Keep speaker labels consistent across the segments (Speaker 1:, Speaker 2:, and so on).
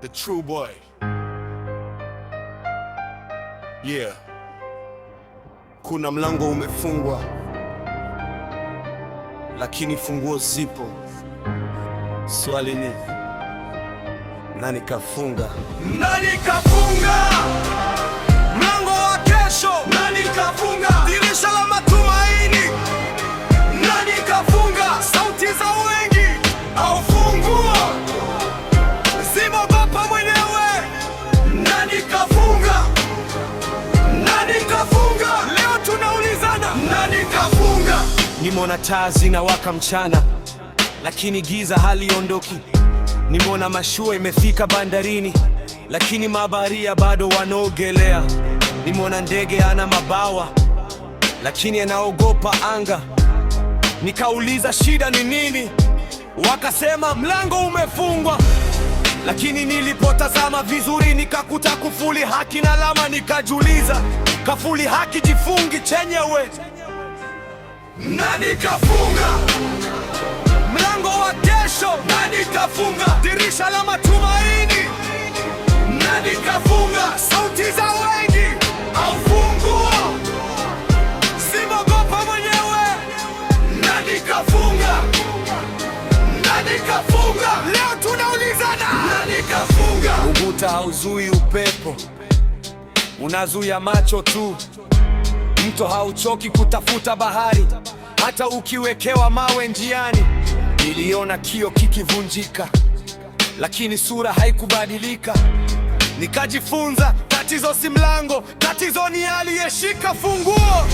Speaker 1: the true boy. Yeah. Kuna mlango umefungwa, lakini funguo zipo. Swali ni nani kafunga?
Speaker 2: Nani kafunga mlango wa kesho? Nani kafunga dirisha la matumaini? Nani kafunga sauti za wengi au funguo zimogopa mwenyewe? Nani kafunga? Nani kafunga? Leo tunaulizana, nani kafunga?
Speaker 3: Nimeona taa zinawaka mchana, lakini giza haliondoki. Nimeona mashua imefika bandarini, lakini mabaharia bado wanaogelea. Nimeona ndege ana mabawa, lakini anaogopa anga. Nikauliza shida ni nini? Wakasema mlango umefungwa. Lakini nilipotazama vizuri nikakuta kufuli haki na alama. Nikajiuliza, kafuli haki jifungi chenyewe.
Speaker 2: Nani kafunga mlango wa kesho? Nani kafunga dirisha la matumaini? Nani kafunga sauti za wengi au funguo zimogopa mwenyewe? Nani kafunga? Nani kafunga? Leo tunaulizana, nani kafunga?
Speaker 3: Ukuta hauzui upepo, unazuia macho tu. Mto hauchoki kutafuta bahari, hata ukiwekewa mawe njiani. Niliona kio kikivunjika, lakini sura haikubadilika. Nikajifunza tatizo si mlango, tatizo ni aliyeshika funguo.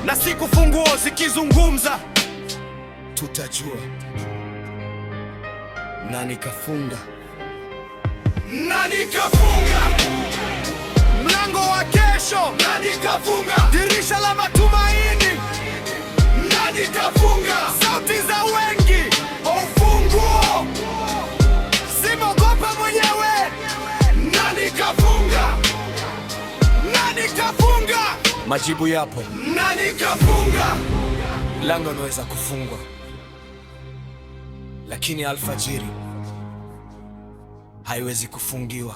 Speaker 3: Na siku funguo zikizungumza, tutajua nani kafunga.
Speaker 2: Nani kafunga mlango wa kesho? Nani kafunga dirisha la matumaini? Nani kafunga sauti za wengi au funguo zimogopa mwenyewe? Nani kafunga? Nani kafunga?
Speaker 3: Majibu yapo.
Speaker 2: Nani kafunga?
Speaker 3: Lango unaweza kufungwa, lakini alfajiri haiwezi kufungiwa.